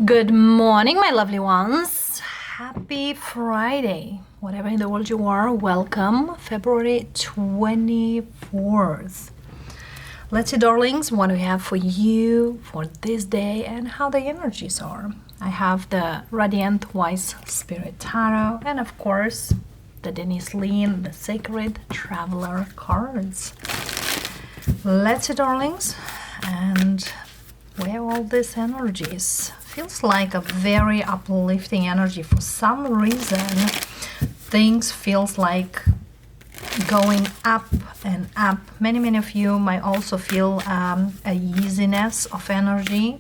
Good morning, my lovely ones. Happy Friday. Whatever in the world you are, welcome. February 24th. Let's see, darlings, what we have for you for this day and how the energies are. I have the Radiant Wise Spirit Tarot and, of course, the Denise Lynn, the Sacred Traveler cards. Let's see, darlings, and where all these energies. Feels like a very uplifting energy. For some reason, things feels like going up and up. Many of you might also feel a easiness of energy.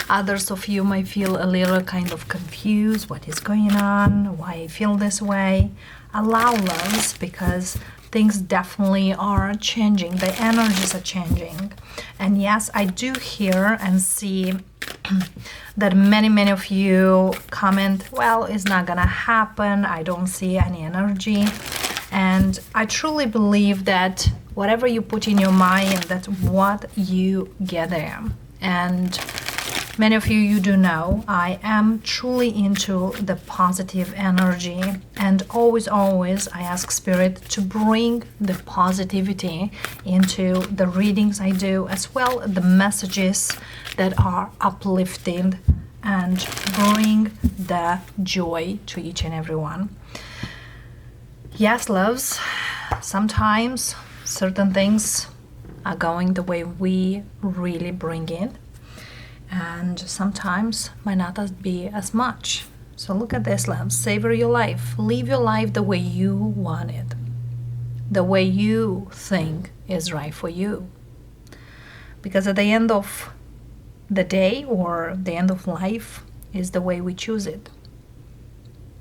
Others of you might feel a little kind of confused. What is going on? Why I feel this way? Allow loves, because things definitely are changing. The energies are changing. And yes, I do hear and see that many of you comment, well, it's not gonna happen. I don't see any energy. And I truly believe that whatever you put in your mind, that's what you get there. And many of you do know, I am truly into the positive energy, and always I ask Spirit to bring the positivity into the readings I do, as well as the messages that are uplifting and bring the joy to each and every one. Yes, loves, sometimes certain things are going the way we really bring it, and sometimes might not be as much. So look at this, love. Savor your life. Live your life the way you want it, the way you think is right for you. Because at the end of the day or the end of life is the way we choose it.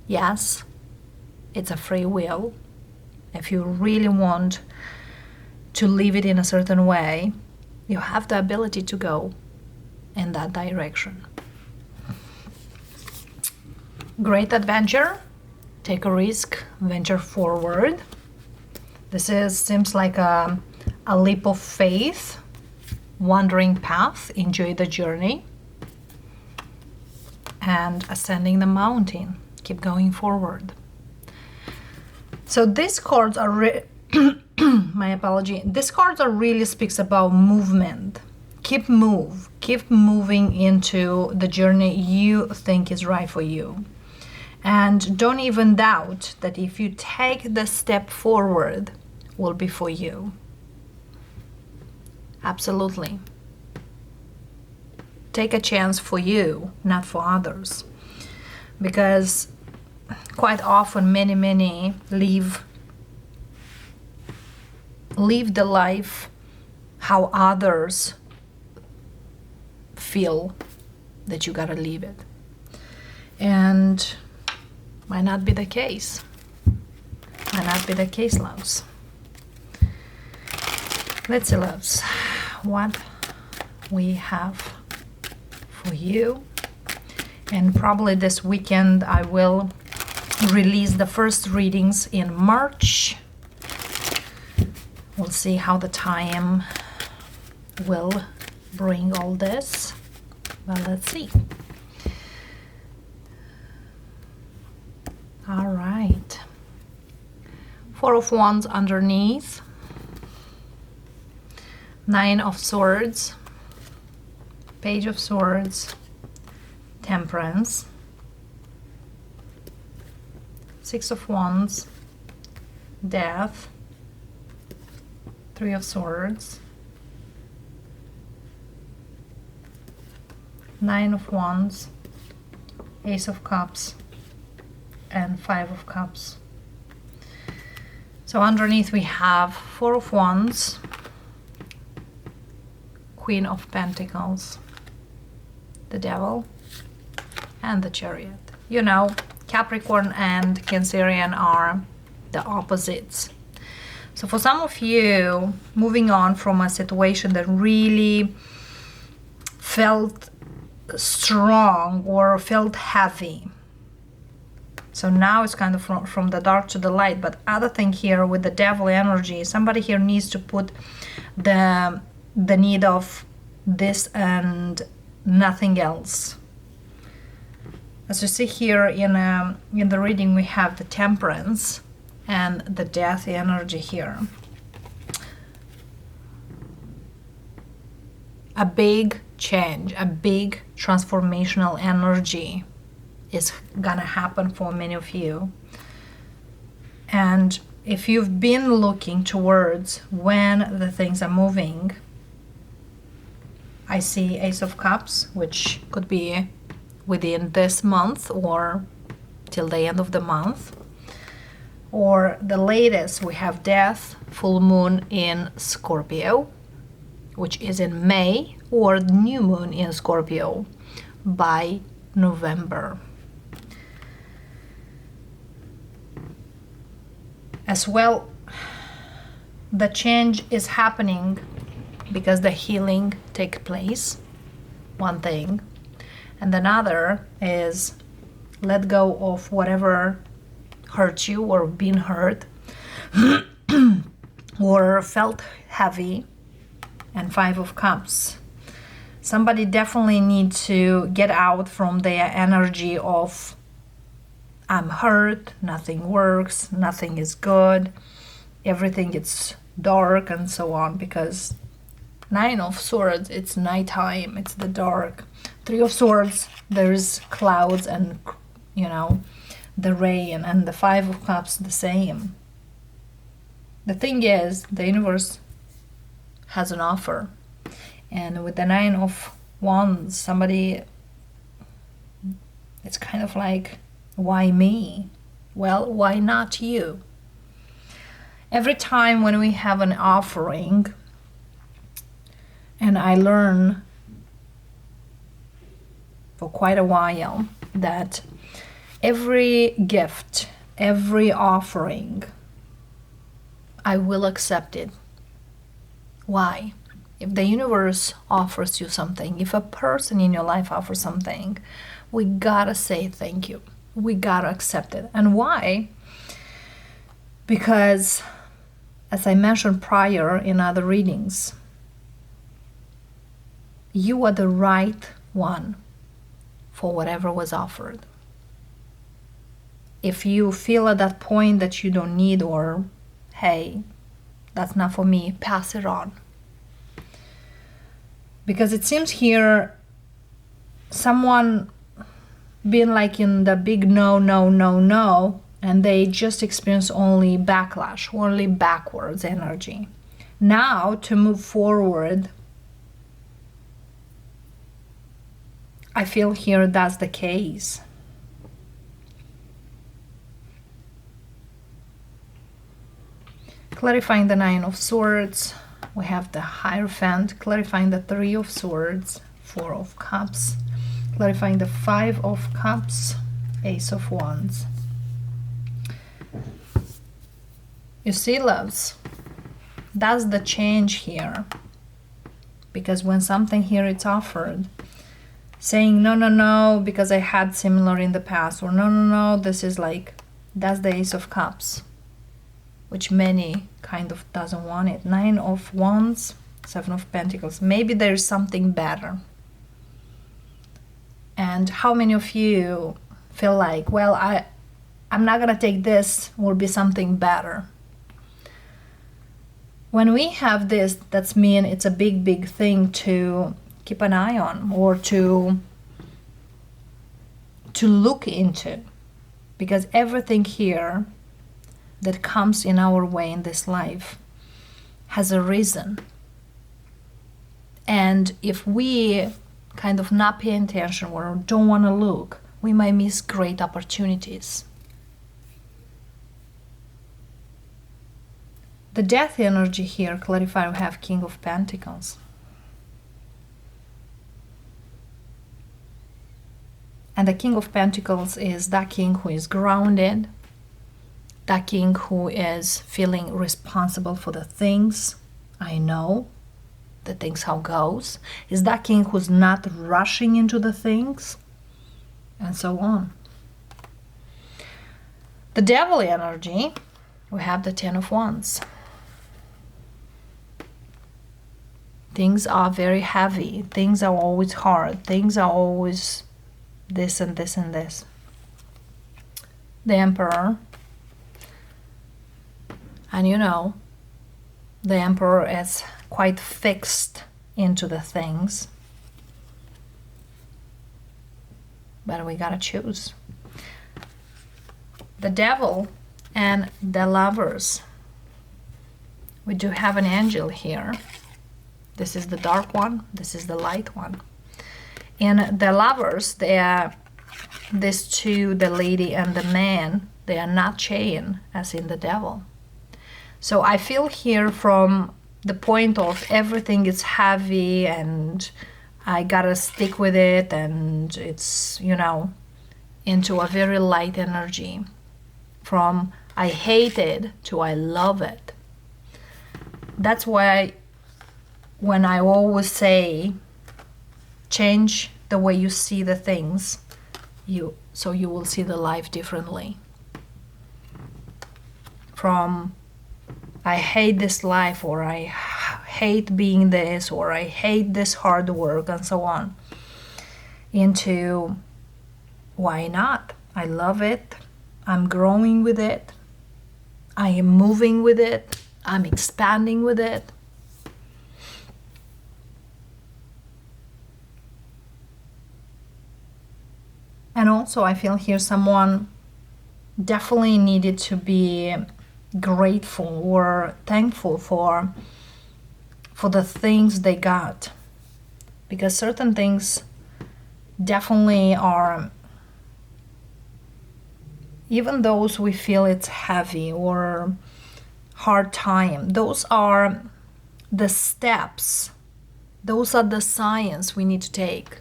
Yes, it's a free will. If you really want to live it in a certain way, you have the ability to go in that direction. Great adventure. Take a risk, venture forward. This seems like a leap of faith, wandering path. Enjoy the journey and ascending the mountain. Keep going forward. So these cards are my apology. These cards are really speaks about movement. Keep moving into the journey you think is right for you. And don't even doubt that if you take the step forward, will be for you. Absolutely. Take a chance for you, not for others. Because quite often many live the life how others feel that you gotta leave it, and might not be the case. Loves. Let's see, loves, what we have for you. And probably this weekend I will release the first readings in March. We'll see how the time will bring all this. Well, let's see. All right. Four of Wands underneath. Nine of Swords. Page of Swords. Temperance. Six of Wands. Death. Three of Swords. Nine of Wands, Ace of Cups, and Five of Cups. So underneath we have Four of Wands, Queen of Pentacles, the Devil, and the Chariot. You know, Capricorn and Cancerian are the opposites. So for some of you, moving on from a situation that really felt strong or felt heavy, so now it's kind of from the dark to the light. But other thing here with the Devil energy, somebody here needs to put the need of this and nothing else. As you see here in the reading, we have the Temperance and the Death energy here. A big change, a big transformational energy is gonna happen for many of you. And if you've been looking towards when the things are moving, I see Ace of Cups, which could be within this month or till the end of the month. Or the latest, we have Death, full moon in Scorpio, which is in May, or the new moon in Scorpio by November. As well, the change is happening because the healing takes place, one thing. And another is let go of whatever hurt you or been hurt or felt heavy. And Five of Cups. Somebody definitely needs to get out from their energy of I'm hurt, nothing works, nothing is good, everything is dark and so on, because Nine of Swords, it's nighttime, it's the dark. Three of Swords, there's clouds and, you know, the rain, and the Five of Cups, the same. The thing is, the universe has an offer. And with the Nine of Wands, somebody, it's kind of like, why me? Well, why not you? Every time when we have an offering, and I learn for quite a while that every gift, every offering, I will accept it. Why? If the universe offers you something, if a person in your life offers something, we gotta say thank you. We gotta accept it. And why? Because, as I mentioned prior in other readings, you are the right one for whatever was offered. If you feel at that point that you don't need, or, hey, that's not for me, pass it on. Because it seems here someone been like in the big no, no, no, no, and they just experience only backlash, only backwards energy. Now to move forward, I feel here that's the case. Clarifying the Nine of Swords, we have the Hierophant, clarifying the Three of Swords, Four of Cups, clarifying the Five of Cups, Ace of Wands. You see, loves, that's the change here. Because when something here is offered, saying no, no, no, because I had similar in the past, or no, no, no, this is like, that's the Ace of Cups, which many kind of doesn't want it. Nine of Wands, Seven of Pentacles. Maybe there's something better. And how many of you feel like, well, I'm not gonna take this, will be something better. When we have this, that's mean it's a big, big thing to keep an eye on, or to look into, because everything here that comes in our way in this life has a reason. And if we kind of not pay attention or don't want to look, we might miss great opportunities. The Death energy here, clarify, we have King of Pentacles. And the King of Pentacles is that king who is grounded, that king who is feeling responsible for the things. I know the things how goes. Is that king who's not rushing into the things, and so on. The Devil energy, we have the Ten of Wands. Things are very heavy. Things are always hard. Things are always this and this and this. The Emperor. And you know, the Emperor is quite fixed into the things. But we gotta choose. The Devil and the Lovers. We do have an angel here. This is the dark one. This is the light one. In the Lovers, they are these two, the lady and the man, they are not chained as in the Devil. So I feel here from the point of everything is heavy and I gotta stick with it, and it's, you know, into a very light energy. From I hate it to I love it. That's why when I always say change the way you see the things, so you will see the life differently. From I hate this life, or I hate being this, or I hate this hard work and so on, into why not? I love it. I'm growing with it. I am moving with it. I'm expanding with it. And also I feel here someone definitely needed to be grateful or thankful for the things they got, because certain things definitely are, even those we feel it's heavy or hard time, those are the steps, those are the science we need to take.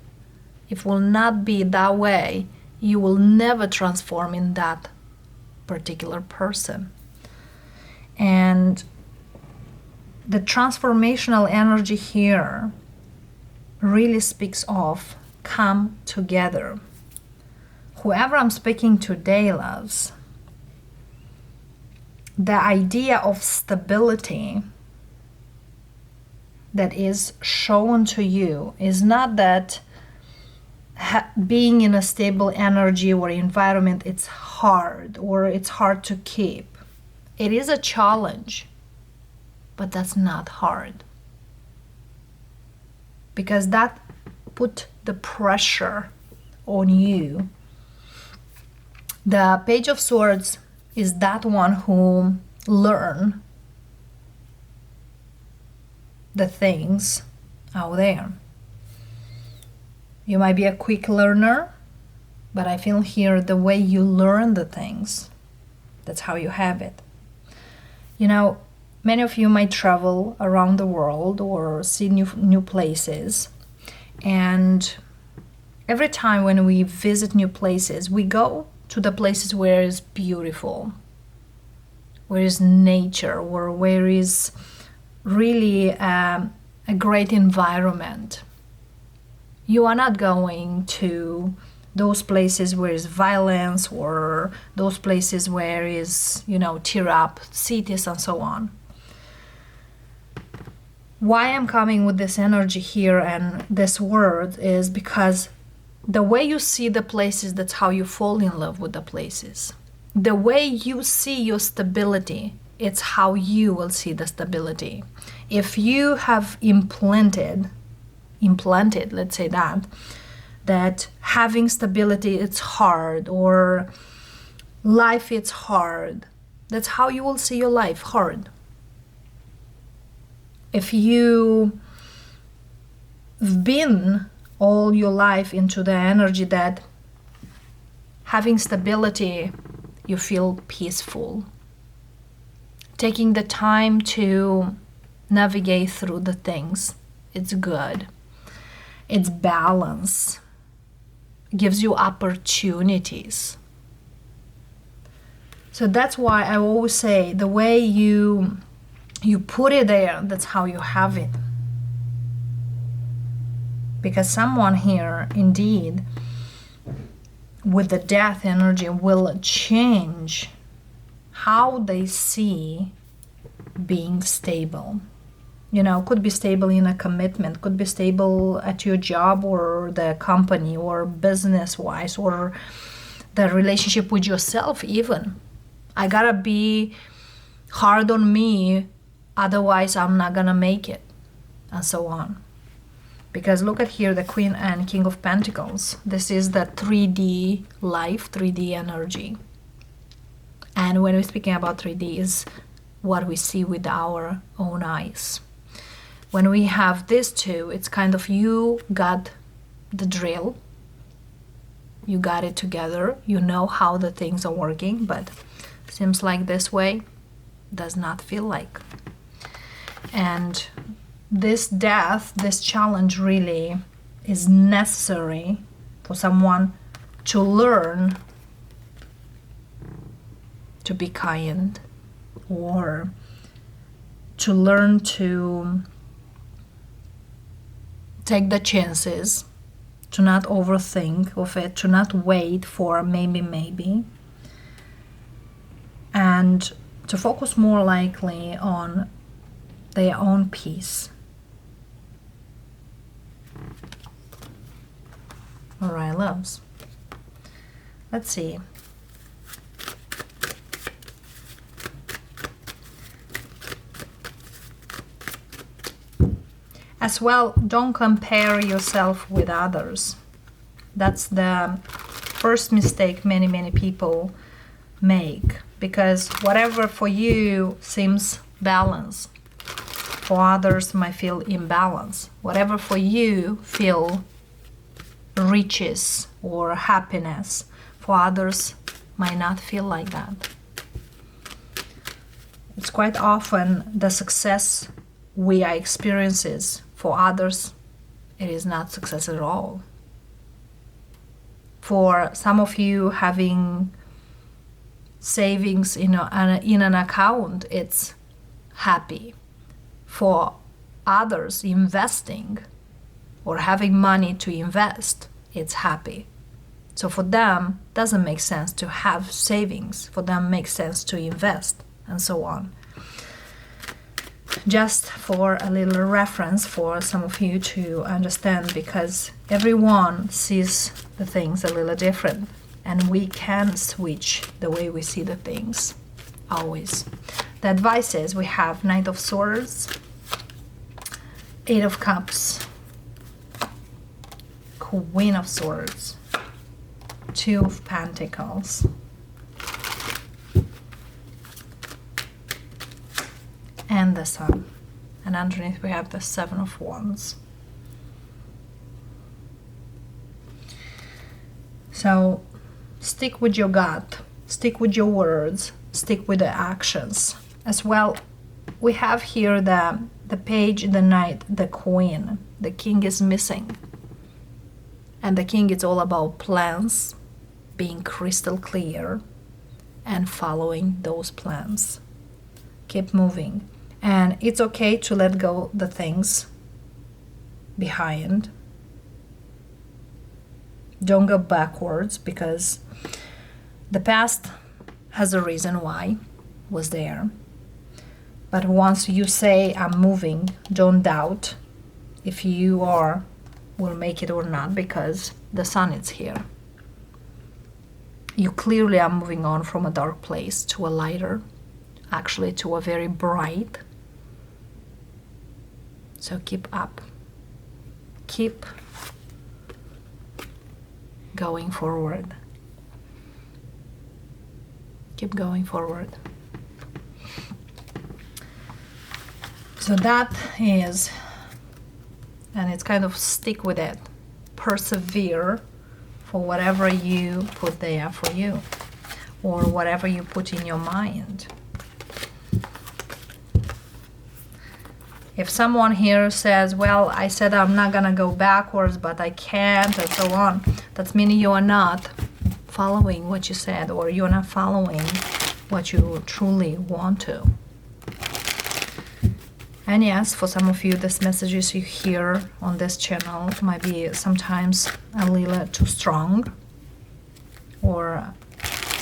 If it will not be that way, you will never transform in that particular person. And the transformational energy here really speaks of come together. Whoever I'm speaking today, loves, the idea of stability that is shown to you is not that being in a stable energy or environment it's hard or it's hard to keep. It is a challenge, but that's not hard, because that put the pressure on you. The Page of Swords is that one who learn the things out there. You might be a quick learner, but I feel here the way you learn the things, that's how you have it. You know, many of you might travel around the world or see new places. And every time when we visit new places, we go to the places where it's beautiful, where is nature, or where is really a great environment. You are not going to those places where is violence, or those places where is, you know, tear up cities and so on. Why I'm coming with this energy here and this word is because the way you see the places, that's how you fall in love with the places. The way you see your stability, it's how you will see the stability. If you have implanted, let's say that having stability it's hard, or life it's hard, that's how you will see your life, hard. If you've been all your life into the energy that having stability, you feel peaceful, taking the time to navigate through the things, it's good, it's balance, gives you opportunities. So that's why I always say the way you put it there, that's how you have it. Because someone here, indeed, with the death energy will change how they see being stable. You know, could be stable in a commitment, could be stable at your job or the company or business wise, or the relationship with yourself even. I gotta be hard on me, otherwise I'm not gonna make it, and so on. Because look at here, the Queen and King of Pentacles. This is the 3D life, 3D energy. And when we're speaking about 3D, is what we see with our own eyes. When we have these two, it's kind of you got the drill, you got it together, you know how the things are working, but seems like this way does not feel like. And this death, this challenge really is necessary for someone to learn to be kind, or to learn to take the chances, to not overthink of it, to not wait for maybe, and to focus more likely on their own peace. All right, loves. Let's see. As well, don't compare yourself with others. That's the first mistake many people make, because whatever for you seems balance, for others might feel imbalance. Whatever for you feel riches or happiness, for others might not feel like that. It's quite often the success we are experiencing, for others it is not success at all. For some of you, having savings in an account, it's happy. For others, investing or having money to invest, it's happy. So for them, doesn't make sense to have savings. For them, makes sense to invest, and so on. Just for a little reference for some of you to understand, because everyone sees the things a little different, and we can switch the way we see the things, always. The advices we have: Knight of Swords, Eight of Cups, Queen of Swords, Two of Pentacles, and the Sun. And underneath we have the Seven of Wands. So stick with your gut, stick with your words, stick with the actions. As well, we have here the Page, the Knight, the Queen. The King is missing. And the King is all about plans, being crystal clear, and following those plans. Keep moving. And it's okay to let go the things behind. Don't go backwards, because the past has a reason why was there. But once you say I'm moving, don't doubt if you will make it or not, because the Sun is here. You clearly are moving on from a dark place to a lighter, actually to a very bright. So keep up. Keep going forward. Keep going forward. So that is, and it's kind of stick with it. Persevere for whatever you put there for you, or whatever you put in your mind. If someone here says, well, I said I'm not gonna go backwards, but I can't, and so on, that's meaning you are not following what you said, or you're not following what you truly want to. And yes, for some of you, these messages you hear on this channel might be sometimes a little too strong or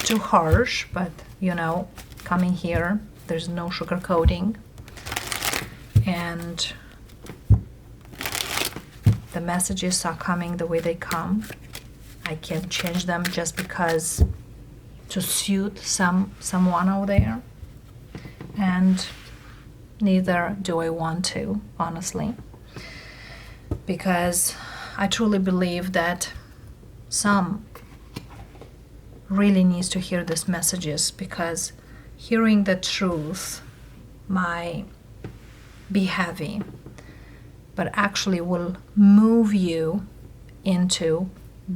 too harsh, but you know, coming here, there's no sugarcoating. and the messages are coming the way they come. I can't change them just because to suit someone out there, and neither do I want to, honestly, because I truly believe that some really needs to hear these messages, because hearing the truth might be heavy, but actually will move you into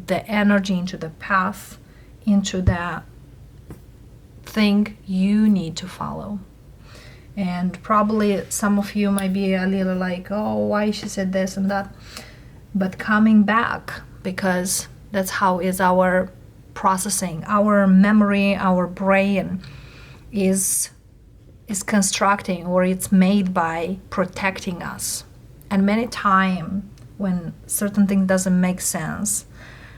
the energy, into the path, into that thing you need to follow. And probably some of you might be a little like, oh, why she said this and that, but coming back, because that's how is our processing, our memory, our brain is constructing, or it's made by protecting us. And many times when certain thing doesn't make sense,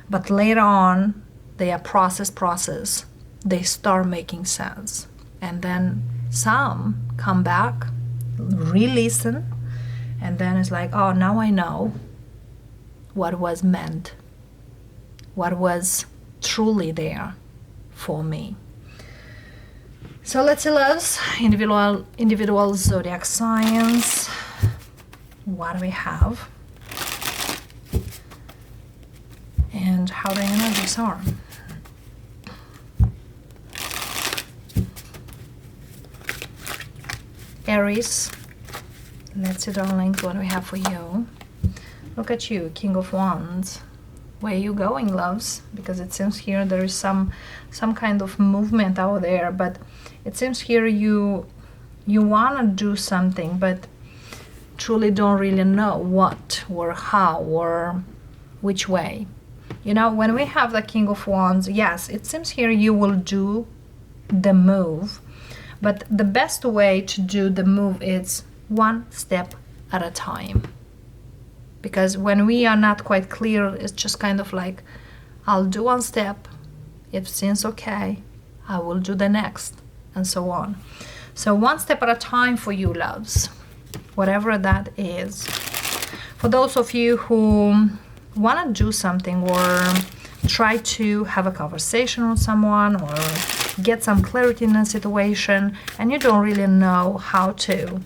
but later on they are process, they start making sense. And then some come back, re-listen, and then it's like, oh, now I know what was meant, what was truly there for me. So let's see, loves, individual zodiac signs. What do we have? And how the energies are. Aries, let's see, darlings, what do we have for you? Look at you, King of Wands. Where are you going, loves? Because it seems here there is some kind of movement out there, but it seems here you want to do something, but truly don't really know what or how or which way. You know, when we have the King of Wands, yes, it seems here you will do the move, but the best way to do the move is one step at a time. Because when we are not quite clear, it's just kind of like, I'll do one step. If it seems okay, I will do the next, and so on. So one step at a time for you, loves, whatever that is. For those of you who want to do something or try to have a conversation with someone or get some clarity in a situation and you don't really know how to,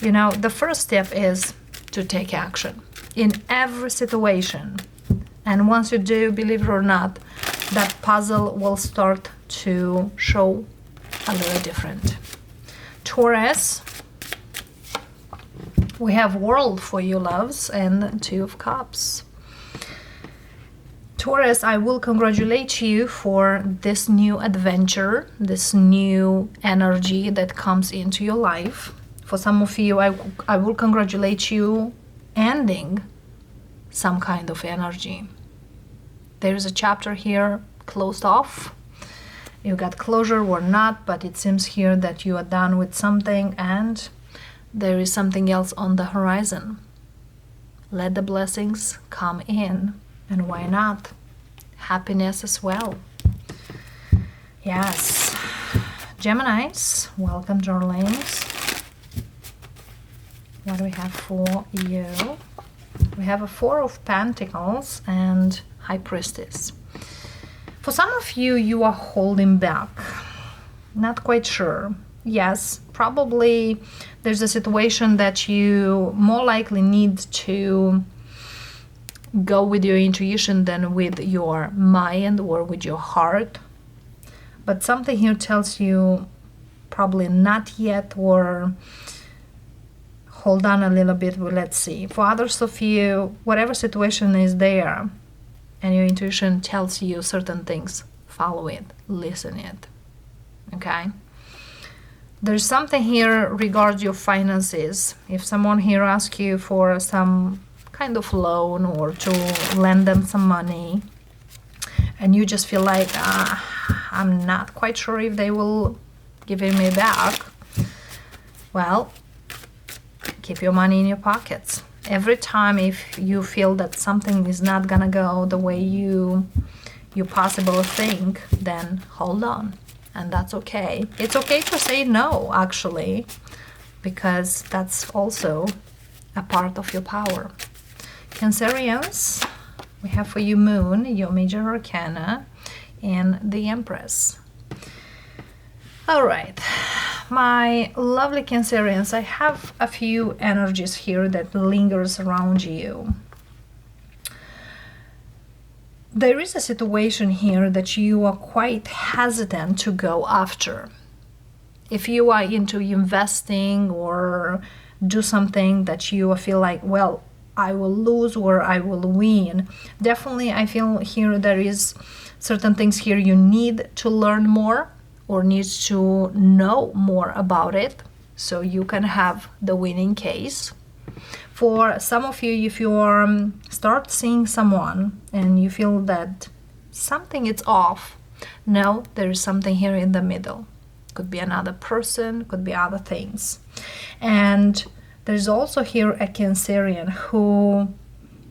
you know, the first step is to take action in every situation. And once you do, believe it or not, that puzzle will start to show a little different. Taurus, we have World for you, loves, and Two of Cups. Taurus, I will congratulate you for this new adventure, this new energy that comes into your life. For some of you, I will congratulate you ending some kind of energy. There is a chapter here closed off. You got closure or not, but it seems here that you are done with something and there is something else on the horizon. Let the blessings come in, and why not? Happiness as well. Yes. Geminis, welcome, darlings. What do we have for you? We have a Four of Pentacles and High Priestess. For some of you, you are holding back. Not quite sure. Yes, probably there's a situation that you more likely need to go with your intuition than with your mind or with your heart. But something here tells you probably not yet, or hold on a little bit, well, let's see. For others of you, whatever situation is there and your intuition tells you certain things, follow it, listen it, okay? There's something here regarding your finances. If someone here asks you for some kind of loan or to lend them some money, and you just feel like, I'm not quite sure if they will give it me back, well, keep your money in your pockets. Every time if you feel that something is not gonna go the way you possibly think, then hold on. And that's okay. It's okay to say no, actually. because that's also a part of your power. Cancerians, we have for you Moon, your major arcana, and the Empress. All right, my lovely Cancerians, I have a few energies here that lingers around you. There is a situation here that you are quite hesitant to go after. If you are into investing or do something that you feel like, well, I will lose or I will win. Definitely, I feel here there is certain things here you need to learn more or needs to know more about it so you can have the winning case. For some of you, if you start seeing someone and you feel that something is off, no, there is something here in the middle. Could be another person, could be other things. And there's also here a Cancerian who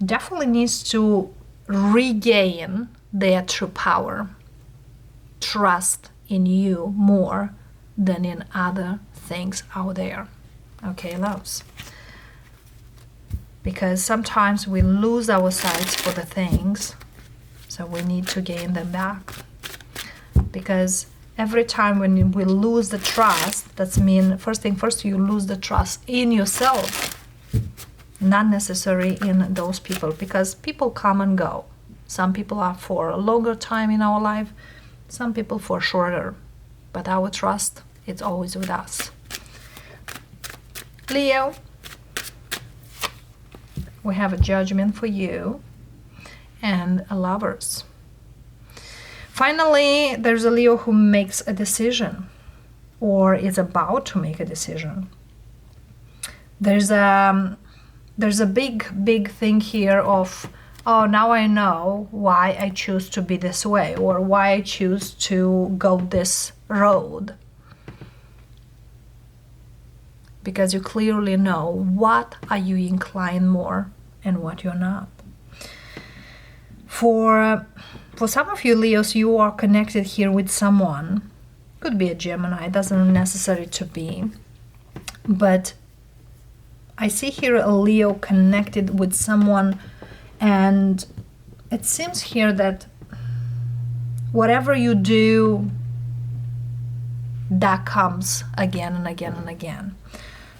definitely needs to regain their true power, trust in you more than in other things out there. Okay, loves? Because sometimes we lose our sights for the things, so we need to gain them back. Because every time when we lose the trust, that's mean first thing first, you lose the trust in yourself, not necessarily in those people, because people come and go. Some people are for a longer time in our life, some people for shorter, but our trust, it's always with us. Leo, we have a Judgment for you and a Lovers. Finally, there's a Leo who makes a decision or is about to make a decision. There's a big thing here of, oh, now I know why I choose to be this way or why I choose to go this road. Because you clearly know what are you inclined more and what you're not. For some of you Leos, you are connected here with someone. Could be a Gemini, doesn't necessarily to be. But I see here a Leo connected with someone, and it seems here that whatever you do, that comes again and again and again.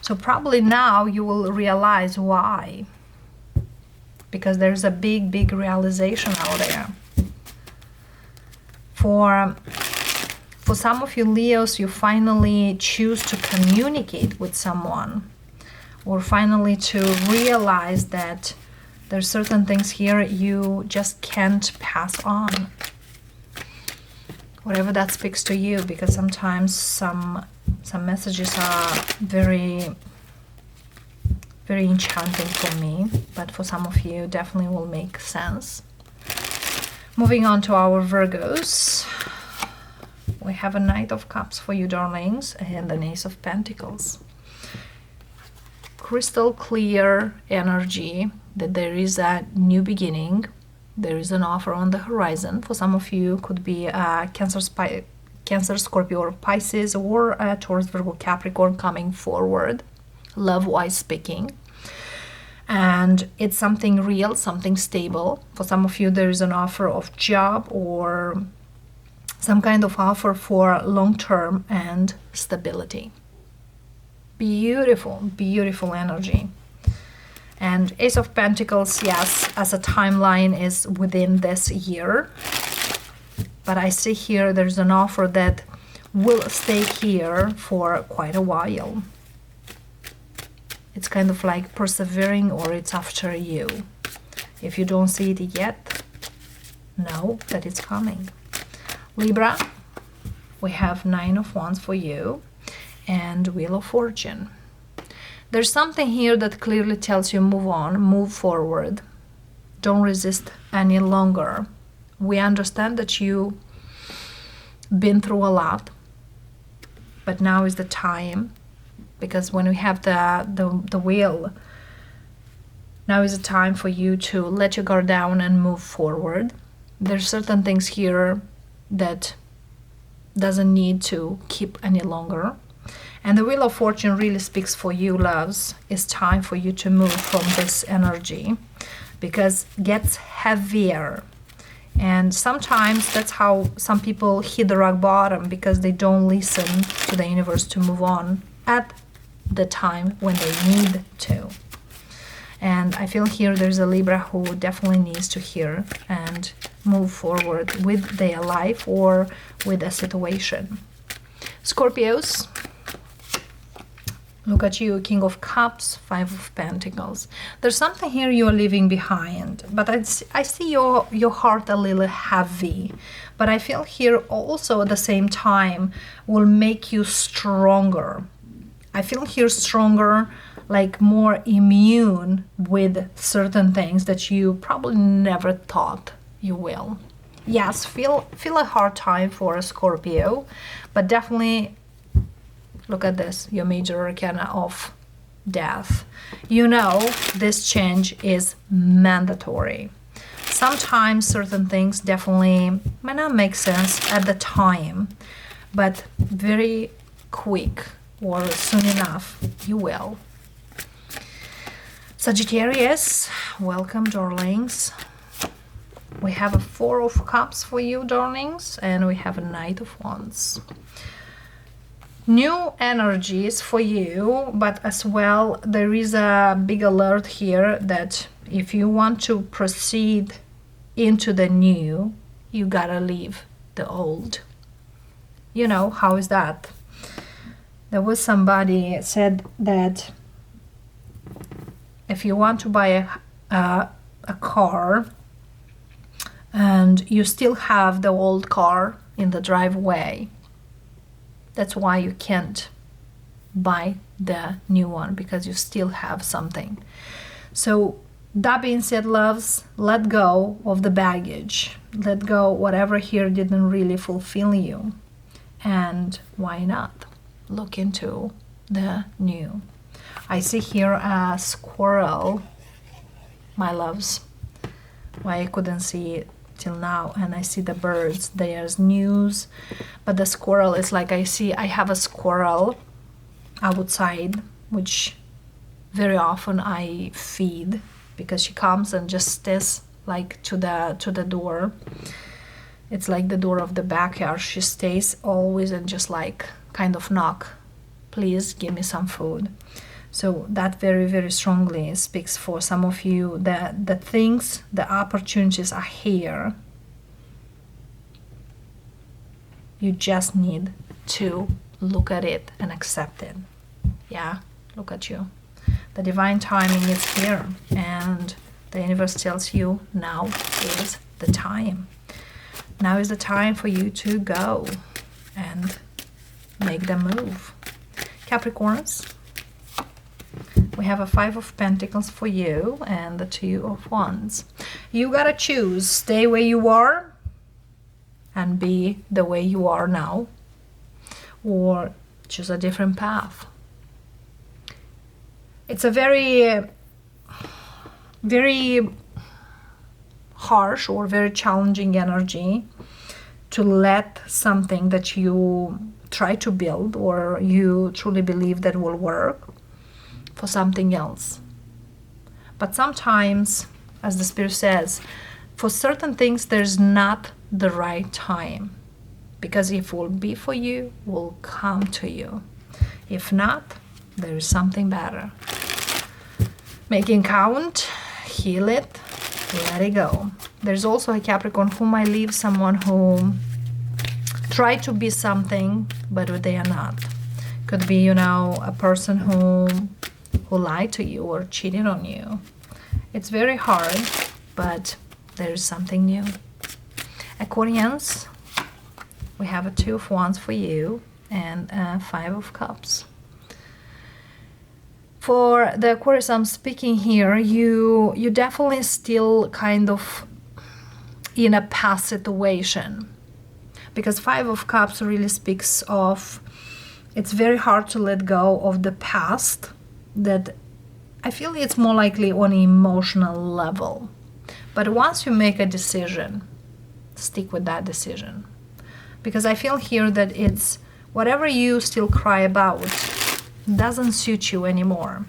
So probably now you will realize why. Because there's a big realization out there. For some of you Leos, you finally choose to communicate with someone, or finally to realize that there's certain things here you just can't pass on. Whatever that speaks to you, because sometimes some messages are very enchanting for me, but for some of you definitely will make sense. Moving on to our Virgos, we have a Knight of Cups for you, darlings, and an Ace of Pentacles. Crystal clear energy that there is a new beginning. There is an offer on the horizon. For some of you, could be Cancer, Scorpio, or Pisces, or Taurus, Virgo, Capricorn coming forward, love-wise speaking. And it's something real, something stable. For some of you, there is an offer of job or some kind of offer for long-term and stability. Beautiful, beautiful energy. And Ace of Pentacles, yes, as a timeline is within this year. But I see here there's an offer that will stay here for quite a while. It's kind of like persevering, or it's after you. If you don't see it yet, know that it's coming. Libra, we have Nine of Wands for you and Wheel of Fortune. There's something here that clearly tells you move on, move forward. Don't resist any longer. We understand that you've been through a lot, but now is the time, because when we have the wheel, now is the time for you to let your guard down and move forward. There's certain things here that doesn't need to keep any longer. And the Wheel of Fortune really speaks for you, loves. It's time for you to move from this energy because it gets heavier. And sometimes that's how some people hit the rock bottom, because they don't listen to the universe to move on at the time when they need to. And I feel here there's a Libra who definitely needs to hear and move forward with their life or with a situation. Scorpios, look at you, King of Cups, Five of Pentacles. There's something here you're leaving behind, but I see your heart a little heavy. But I feel here also at the same time will make you stronger. I feel here stronger, like more immune with certain things that you probably never thought you will. Yes, feel a hard time for a Scorpio, but definitely look at this, your major arcana of death. You know this change is mandatory. Sometimes certain things definitely may not make sense at the time, but very quick or soon enough you will. Sagittarius, welcome, darlings. We have a Four of Cups for you, darlings, and we have a Knight of Wands. New energies for you, but as well there is a big alert here that if you want to proceed into the new, you gotta leave the old. You know, how is that? There was somebody said that if you want to buy a car and you still have the old car in the driveway, that's why you can't buy the new one, because you still have something. So that being said, loves, let go of the baggage. Let go whatever here didn't really fulfill you. And why not look into the new? I see here a squirrel, my loves. Why I couldn't see it till now, and I see the birds. There's news, but the squirrel is like I have a squirrel outside, which very often I feed, because she comes and just stays like to the door. It's like the door of the backyard. She stays always and just like kind of knock, please give me some food. So that very, very strongly speaks for some of you that the things, the opportunities are here. You just need to look at it and accept it. Yeah, look at you. The divine timing is here, and the universe tells you now is the time. Now is the time for you to go and make the move. Capricorns, we have a Five of Pentacles for you and the Two of Wands. You gotta choose, stay where you are and be the way you are now, or choose a different path. It's a very, very harsh or very challenging energy to let something that you try to build or you truly believe that will work for something else. But sometimes, as the Spirit says, for certain things there's not the right time, because if it will be for you, will come to you. If not, there is something better. Make it count, heal it, let it go. There's also a Capricorn who might leave someone who tried to be something but they are not. Could be, you know, a person who lied to you or cheated on you. It's very hard, but there is something new. Aquarians, we have a Two of Wands for you and a Five of Cups. For the Aquarius I'm speaking here, you definitely still kind of in a past situation, because Five of Cups really speaks of, it's very hard to let go of the past, that I feel it's more likely on an emotional level. But once you make a decision, stick with that decision. Because I feel here that it's whatever you still cry about, doesn't suit you anymore,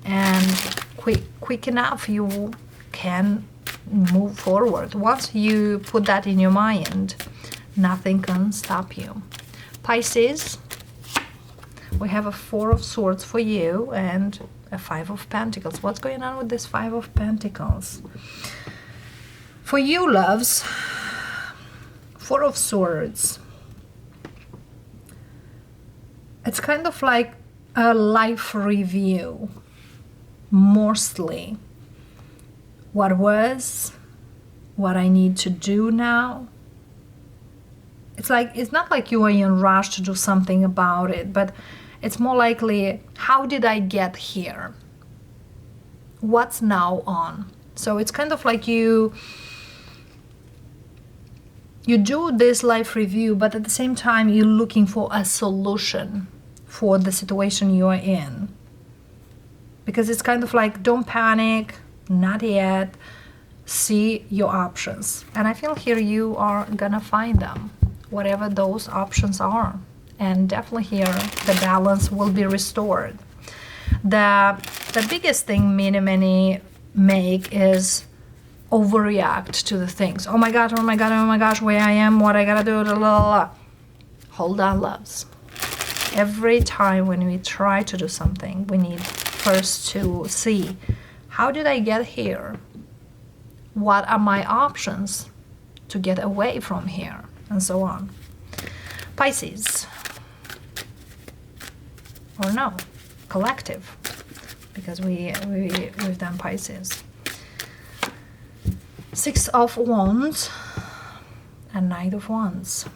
and quick enough you can move forward. Once you put that in your mind, nothing can stop you. Pisces, we have a 4 of Swords for you and a 5 of Pentacles. What's going on with this 5 of Pentacles? For you, loves, 4 of Swords. It's kind of like a life review, mostly. What was, what I need to do now. It's not like you are in a rush to do something about it, but it's more likely, how did I get here? What's now on? So it's kind of like you do this life review, but at the same time you're looking for a solution for the situation you are in. Because it's kind of like, don't panic, not yet, see your options. And I feel here you are gonna find them, whatever those options are. And definitely here the balance will be restored. The biggest thing many make is overreact to the things. Oh my god, oh my god, oh my gosh, where I am, what I gotta do, blah, blah, blah. Hold on, loves. Every time when we try to do something, we need first to see, how did I get here? What are my options to get away from here? And so on. Pisces. Or no, collective, because we've done Pisces. 6 of Wands and Knight of Wands.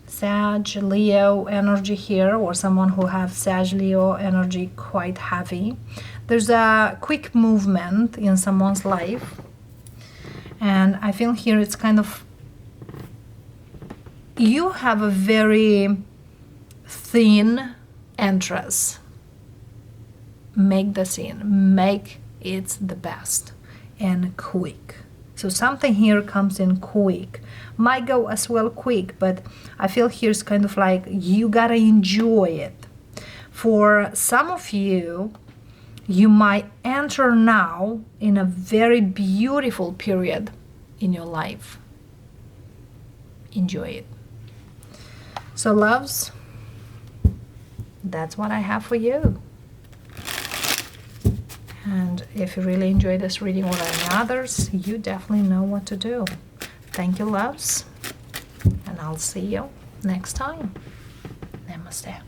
Sag, Leo energy here, or someone who have Sag, Leo energy quite heavy. There's a quick movement in someone's life, and I feel here it's kind of, you have a very thin entrance. Make the scene, make it the best and quick. So something here comes in quick, might go as well quick, but I feel here's kind of like you gotta enjoy it. For some of you, you might enter now in a very beautiful period in your life. Enjoy it. So loves, that's what I have for you. And if you really enjoy this reading or any others, you definitely know what to do. Thank you, loves, and I'll see you next time. Namaste.